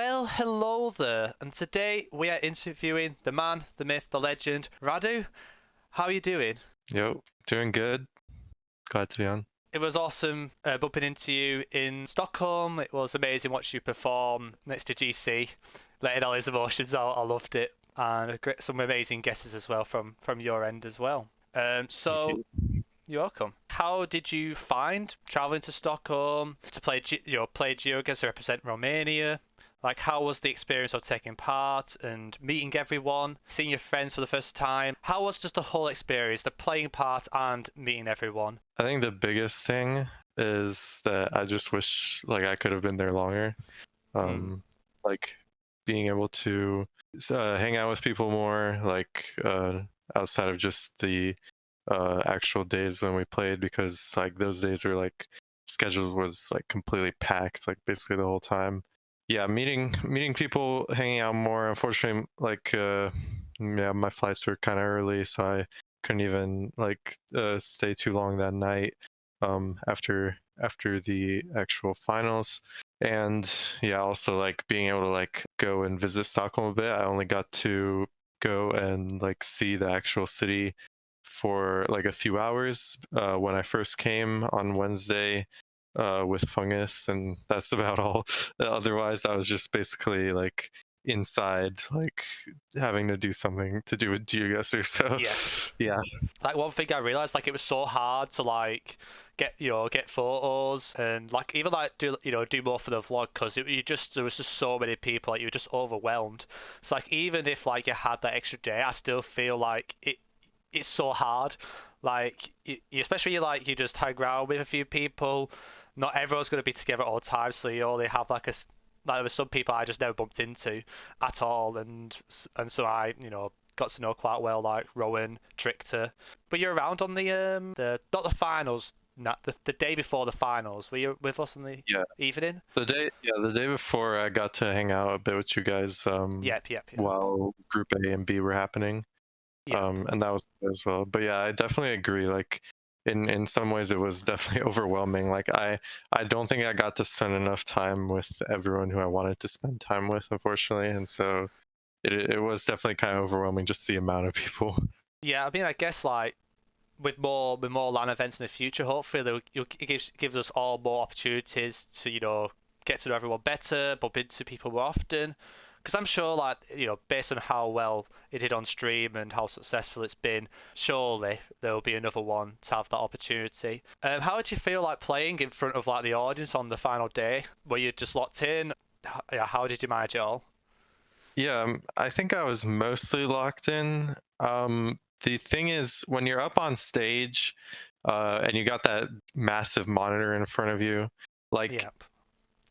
Well, hello there, and today we are interviewing the man, the myth, the legend, Radu. How are you doing? Yo, doing good. Glad to be on. It was awesome bumping into you in Stockholm. It was amazing watching you perform next to GC, letting all his emotions out. I loved it, and some amazing guesses as well from your end as well. Thank So you. you're welcome. How did you find traveling to Stockholm to play, play GeoGuessr, represent Romania? Like, how was the experience of taking part and meeting everyone, seeing your friends for the first time? How was just the whole experience, the playing part and meeting everyone? I think the biggest thing is that I just wish like I could have been there longer. Hmm. Um, like being able to hang out with people more, outside of just the actual days when we played, because like those days were like schedule was like completely packed, like basically the whole time. Yeah, meeting people, hanging out more. Unfortunately, yeah, my flights were kind of early, so I couldn't even stay too long that night after the actual finals. And yeah, also like being able to like go and visit Stockholm a bit. I only got to go and like see the actual city for like a few hours when I first came on Wednesday with fungus, and that's about all. Otherwise, I was just basically like inside, like having to do something to do with GeoGuessr. Yeah. So, yeah, Like one thing I realized, like it was so hard to like get photos and like even like do more for the vlog because there was just so many people, like you were just overwhelmed. So like even if like you had that extra day, I still feel like it's so hard. Like especially like you just hang around with a few people. Not everyone's going to be together at all times, so you only have like there were some people I just never bumped into at all, and so I got to know quite well like Rowan, Trickter. Were you around on the not the finals, not the day before the finals? Were you with us in the yeah. evening? The day before, I got to hang out a bit with you guys Yep. while Group A and B were happening. Yep. And that was good as well. But yeah, I definitely agree. Like in some ways, it was definitely overwhelming. Like I don't think I got to spend enough time with everyone who I wanted to spend time with, unfortunately, and so it was definitely kind of overwhelming, just the amount of people. Yeah, I mean, I guess like with more LAN events in the future, hopefully it gives us all more opportunities to get to know everyone better, bump into people more often. Because I'm sure, like based on how well it did on stream and how successful it's been, surely there will be another one to have that opportunity. How did you feel like playing in front of like the audience on the final day? Were you just locked in? Yeah, how did you manage it all? Yeah, I think I was mostly locked in. The thing is, when you're up on stage, and you got that massive monitor in front of you, like Yep.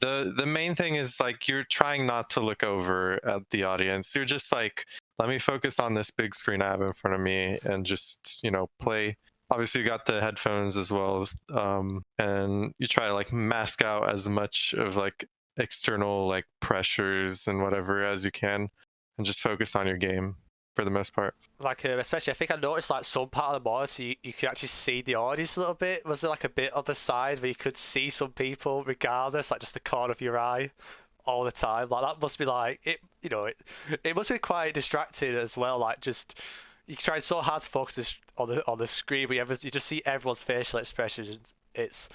the main thing is like you're trying not to look over at the audience. You're just like, let me focus on this big screen I have in front of me and just play. Obviously you got the headphones as well, and you try to like mask out as much of like external like pressures and whatever as you can, and just focus on your game for the most part. Like especially I think I noticed like some part of the monitor you could actually see the audience a little bit. Was there like a bit on the side where you could see some people regardless, like just the corner of your eye all the time? Like that must be like it must be quite distracting as well. Like just you try so hard to focus on the screen, but you just see everyone's facial expressions. It's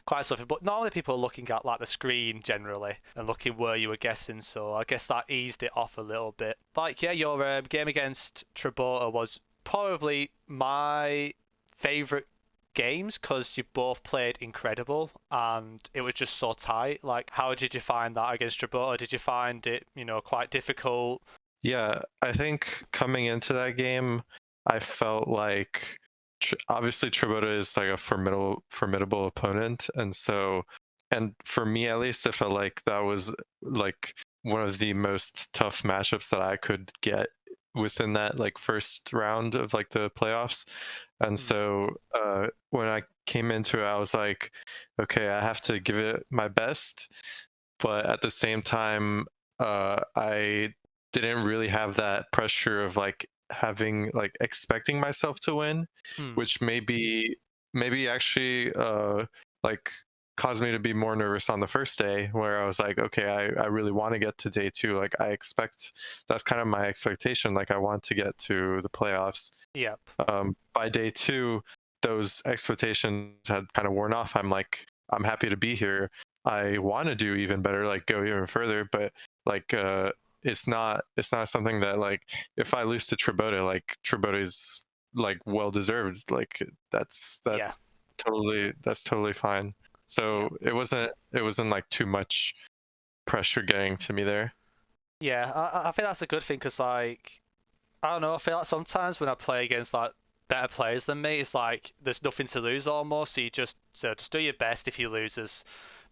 quite something. But normally people are looking at like the screen generally and looking where you were guessing. So I guess that eased it off a little bit. Like yeah, your game against Trabota was probably my favorite games because you both played incredible and it was just so tight. Like, how did you find that against Trabota? Did you find it, quite difficult? Yeah, I think coming into that game, I felt like obviously Tribota is like a formidable opponent, and so, and for me at least, it felt like that was like one of the most tough matchups that I could get within that like first round of like the playoffs. And Hmm. so when I came into it, I was like, okay, I have to give it my best, but at the same time, I didn't really have that pressure of like having like expecting myself to win, Hmm. which maybe actually like caused me to be more nervous on the first day, where I was like, okay, I really want to get to day two. Like I expect, that's kind of my expectation. Like I want to get to the playoffs. Yep. By day two, those expectations had kind of worn off. I'm like, I'm happy to be here. I want to do even better, like go even further, but like it's not something that, like, if I lose to Tribota, like Tribota's like well deserved. Like Yeah. that's totally fine. Yeah. So it wasn't like too much pressure getting to me there. Yeah. I think that's a good thing because like I don't know. I feel like sometimes when I play against like better players than me, it's like there's nothing to lose almost. So you just do your best. If you lose,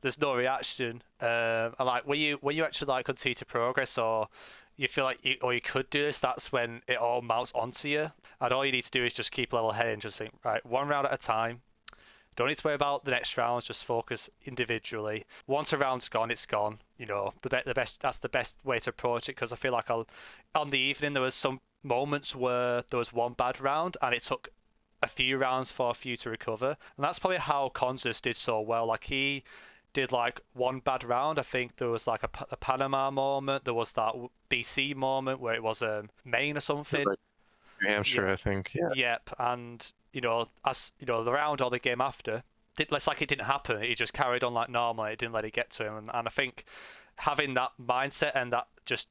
there's no reaction. And like when you actually like continue to progress, or you feel like you could do this, that's when it all mounts onto you. And all you need to do is just keep level headed and just think, right, one round at a time. Don't need to worry about the next rounds. Just focus individually. Once a round's gone, it's gone. You know, the best. That's the best way to approach it because I feel like on the evening there was some moments where there was one bad round and it took a few rounds for a few to recover, and that's probably how Consus did so well. Like he did like one bad round. I think there was like a Panama moment. There was that BC moment where it was a main or It's something. like New Hampshire, Yeah. I think. Yeah. Yep, and as the round or the game after, it's like it didn't happen. He just carried on like normal. It didn't let it get to him, and I think having that mindset and that just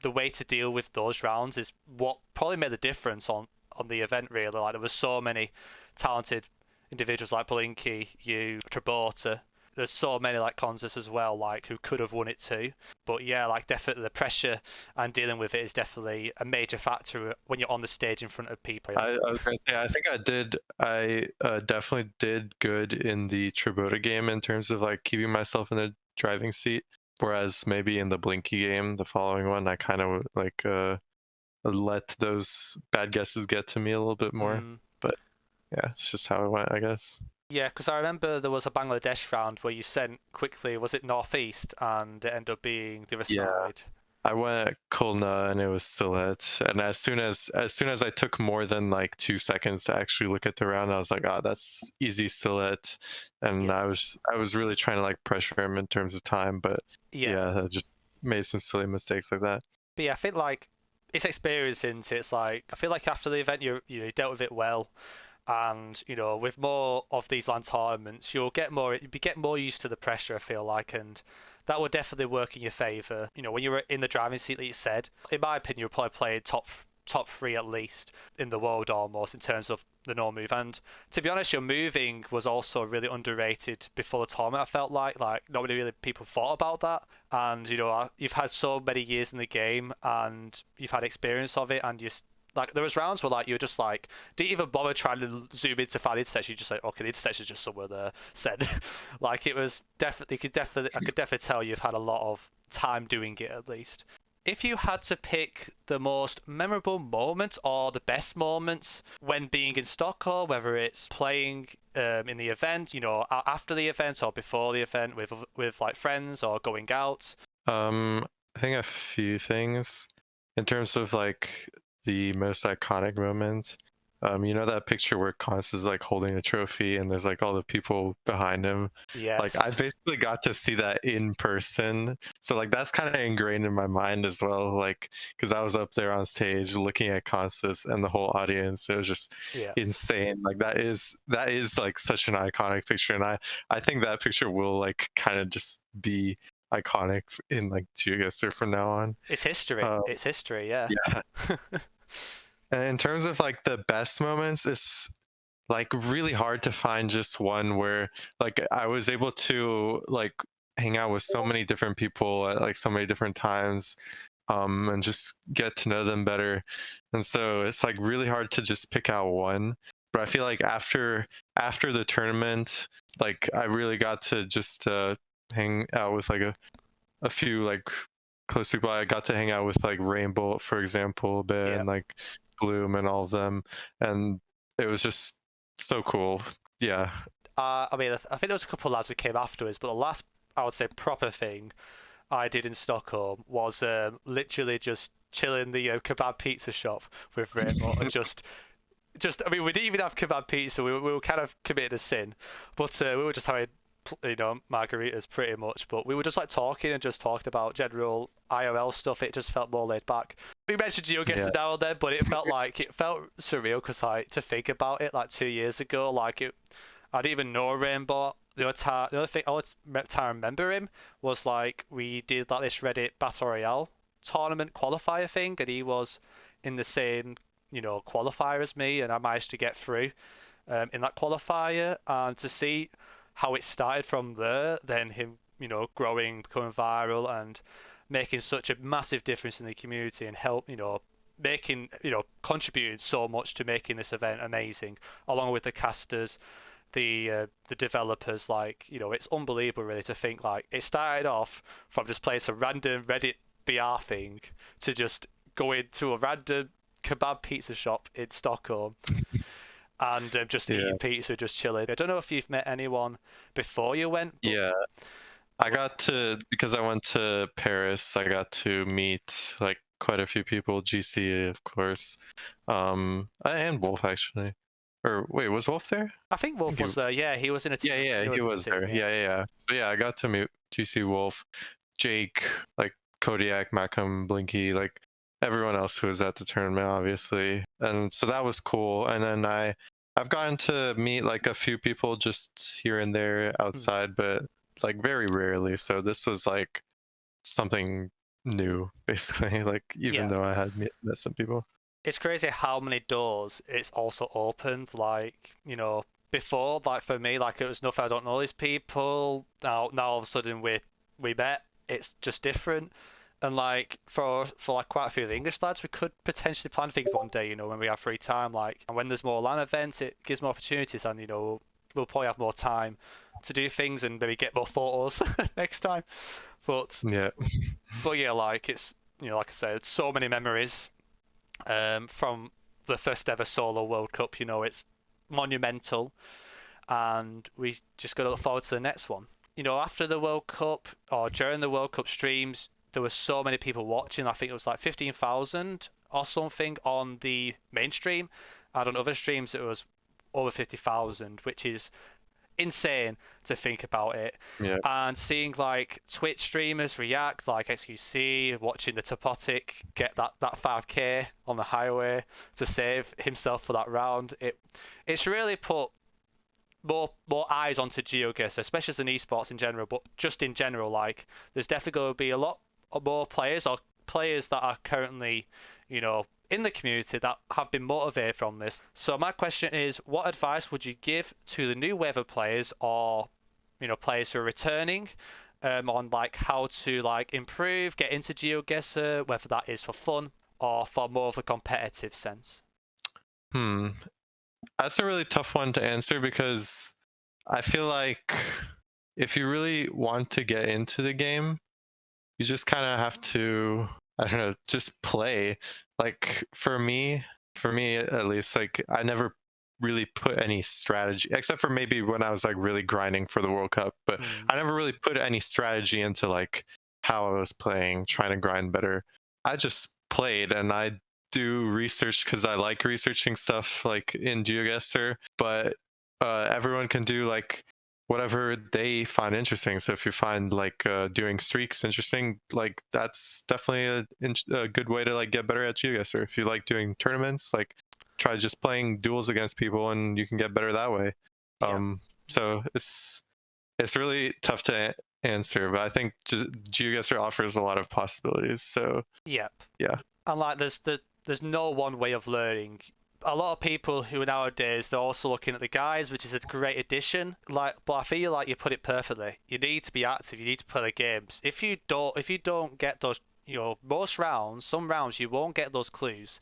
the way to deal with those rounds is what probably made the difference on the event. Really, like there was so many talented individuals like Blinky, you, Trabota. There's so many like Consus as well, like who could have won it too. But yeah, like definitely the pressure and dealing with it is definitely a major factor when you're on the stage in front of people. I was gonna say, I think I definitely did good in the Tribota game in terms of like keeping myself in the driving seat. Whereas maybe in the Blinky game, the following one, I kind of like let those bad guesses get to me a little bit more. Mm. But yeah, it's just how it went, I guess. Yeah, because I remember there was a Bangladesh round where you sent quickly, was it northeast, and it ended up being the other Yeah, side. I went Kulna and it was Sylhet. And as soon as I took more than like 2 seconds to actually look at the round, I was like, ah, that's easy Sylhet. And Yeah, I was really trying to like pressure him in terms of time, but yeah. yeah, I just made some silly mistakes like that. But yeah, I think like it's experience into it's like I feel like after the event you dealt with it well, and with more of these land tournaments you get more used to the pressure. I feel like, and that would definitely work in your favour. When you were in the driving seat, like you said, in my opinion, you're probably playing top three at least in the world almost in terms of the no move. And to be honest, your moving was also really underrated before the tournament. I felt like nobody really people thought about that. And you've had so many years in the game and you've had experience of it, and like there was rounds where like you were just like didn't even bother trying to zoom in to find the intersection. You just like, okay, the intersection's just somewhere there. Said like it was definitely I could definitely tell you've had a lot of time doing it at least. If you had to pick the most memorable moments or the best moments when being in Stockholm, whether it's playing in the event, after the event or before the event with like friends or going out. I think a few things in terms of like the most iconic moment. That picture where Cons is like holding a trophy and there's like all the people behind him. Like Yes. I basically got to see that in person. So like that's kind of ingrained in my mind as well. Like because I was up there on stage looking at Consus and the whole audience. It was just Yeah. insane. Like that is like such an iconic picture. And I think that picture will like kind of just be iconic in like GeoGuessr from now on. It's history. Uh, It's history, yeah. yeah. And in terms of like the best moments, it's like really hard to find just one where like I was able to like hang out with so many different people at like so many different times, and just get to know them better. And so it's like really hard to just pick out one. But I feel like after the tournament, like I really got to just hang out with like a few like close people. I got to hang out with like Rainbow, for example, a bit, Yeah. and like Bloom and all of them, and it was just so cool. Yeah. I mean, I think there was a couple of lads who came afterwards, but the last, I would say, proper thing I did in Stockholm was literally just chilling the kebab pizza shop with Rainbow and I mean, we didn't even have kebab pizza. We were kind of committing a sin, but we were just having margaritas pretty much, but we were just like talking and just talking about general IRL stuff. It just felt more laid back. We mentioned Yeah. GeoGuessr now and then, but it felt surreal because like to think about it, like 2 years ago, I didn't even know Rainbow. The other thing I remember him was like we did like this Reddit Battle Royale tournament qualifier thing, and he was in the same qualifier as me, and I managed to get through in that qualifier, and to see how it started from there, then him growing, becoming viral, and making such a massive difference in the community, and making contributing so much to making this event amazing, along with the casters, the developers. Like it's unbelievable really to think like it started off from just playing some random Reddit BR thing to just going to a random kebab pizza shop in Stockholm and just Yeah. eating pizza, just chilling. I don't know if you've met anyone before you went, but Yeah. I got to, because I went to Paris, I got to meet like quite a few people, GC of course, and Wolf actually. Or wait, was Wolf there? I think Wolf was there. Yeah, he was in a team. Yeah, he in the was team, there. yeah. Yeah. So yeah, I got to meet GC Wolf, Jake, like Kodiak, Malcolm, Blinky, like everyone else who was at the tournament, obviously. And so that was cool. And then I've gotten to meet like a few people just here and there outside, but like very rarely. So this was like something new, basically. Like even Yeah. though I had met some people. It's crazy how many doors it's also opened. Like, before, like for me, like it was nothing. I don't know these people. Now all of a sudden we met. It's just different. And like for like quite a few of the English lads, we could potentially plan things one day. When we have free time. Like, and when there's more LAN events, it gives more opportunities, and we'll probably have more time to do things and maybe get more photos next time. But Yeah. but yeah, like it's like I said, so many memories from the first ever solo World Cup. It's monumental, and we just got to look forward to the next one. After the World Cup or during the World Cup streams, there were so many people watching. I think it was like 15,000 or something on the mainstream, and on other streams it was over 50,000, which is insane to think about it. Yeah. And seeing like Twitch streamers react, like XQC, watching the Topotic get that 5k on the highway to save himself for that round, it's really put more eyes onto GeoGuessr, especially as an esports in general, but just in general, like there's definitely going to be a lot more players or players that are currently, in the community that have been motivated from this. So my question is, what advice would you give to the new wave of players or, players who are returning, on like how to like improve, get into GeoGuessr, whether that is for fun or for more of a competitive sense? That's a really tough one to answer because I feel like if you really want to get into the game, you just kind of have to, I don't know, just play. Like for me at least, like I never really put any strategy, except for maybe when I was like really grinding for the World Cup, but I never really put any strategy into like how I was playing, trying to grind better. I just played, and I do research because I like researching stuff like in GeoGuessr, but everyone can do like whatever they find interesting. So if you find like doing streaks interesting, like that's definitely a good way to like get better at GeoGuessr. If you like doing tournaments, like try just playing duels against people, and you can get better that way. Yeah. So it's really tough to answer, but I think GeoGuessr offers a lot of possibilities. So Yep. yeah. And like there's no one way of learning. A lot of people who nowadays they're also looking at the guides, which is a great addition. Like, but I feel like you put it perfectly. You need to be active. You need to play the games. If you don't get those, most rounds, some rounds you won't get those clues.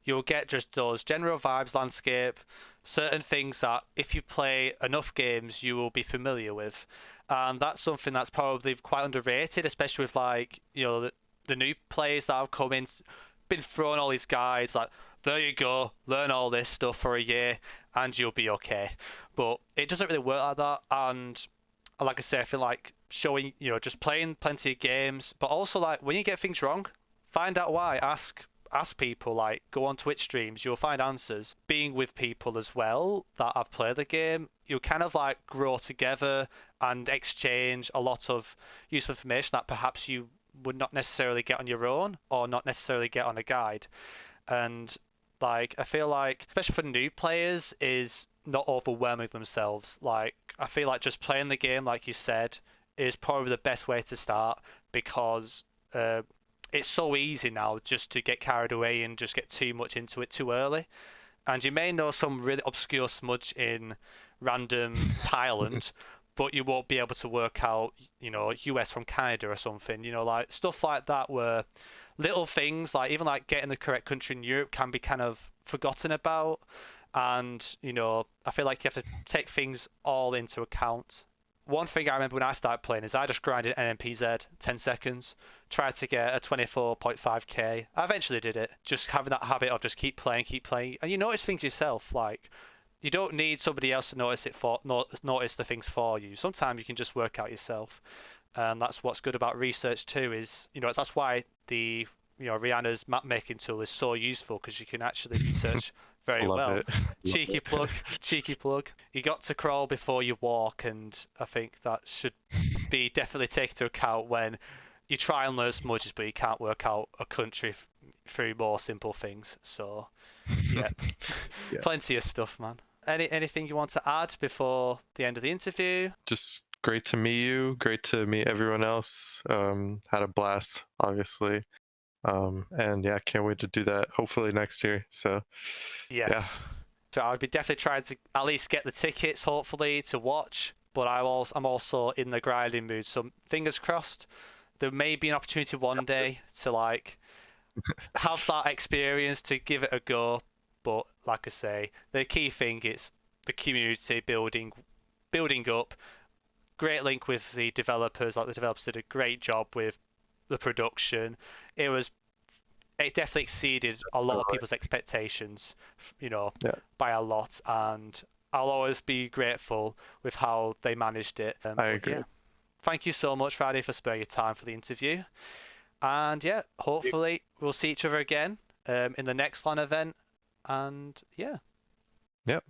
You'll get just those general vibes, landscape, certain things that if you play enough games you will be familiar with, and that's something that's probably quite underrated, especially with like the new players that have come in, been thrown all these guys like, there you go, learn all this stuff for a year and you'll be okay. But it doesn't really work like that. And like I say, I feel like showing, just playing plenty of games, but also like when you get things wrong, find out why. ask people, like go on Twitch streams, you'll find answers. Being with people as well that have played the game, you'll kind of like grow together and exchange a lot of useful information that perhaps you would not necessarily get on your own or not necessarily get on a guide. And like I feel like, especially for new players, is not overwhelming themselves. Like I feel like just playing the game, like you said, is probably the best way to start because it's so easy now just to get carried away and just get too much into it too early. And you may know some really obscure smudge in random Thailand, but you won't be able to work out, US from Canada or something, like stuff like that where little things like even like getting the correct country in Europe can be kind of forgotten about. And, I feel like you have to take things all into account. One thing I remember when I started playing is I just grinded NMPZ 10 seconds, tried to get a 24.5k. I eventually did it, just having that habit of just keep playing. And you notice things yourself, like you don't need somebody else to notice the things for you. Sometimes you can just work out yourself. And that's what's good about research too is, that's why the, Rihanna's map making tool is so useful because you can actually research very Love well. it. Cheeky plug, cheeky plug. You got to crawl before you walk, and I think that should be definitely taken into account when you try and learn smudges, but you can't work out a country through more simple things. So, yeah, Yeah. plenty of stuff, man. Anything you want to add before the end of the interview? Just great to meet you. Great to meet everyone else. Had a blast, obviously. And yeah, can't wait to do that hopefully next year. So Yes. yeah. So I'll be definitely trying to at least get the tickets, hopefully, to watch. But I'm also in the grinding mood, so fingers crossed. There may be an opportunity one day to like have that experience to give it a go. But like I say, the key thing is the community building up. Great link with the developers. Like the developers did a great job with the production. It definitely exceeded a lot of people's expectations, Yeah. by a lot, and I'll always be grateful with how they managed it. I agree. Yeah, thank you so much, Radu, for sparing your time for the interview. And yeah, hopefully we'll see each other again in the next LAN event. And yeah. Yep.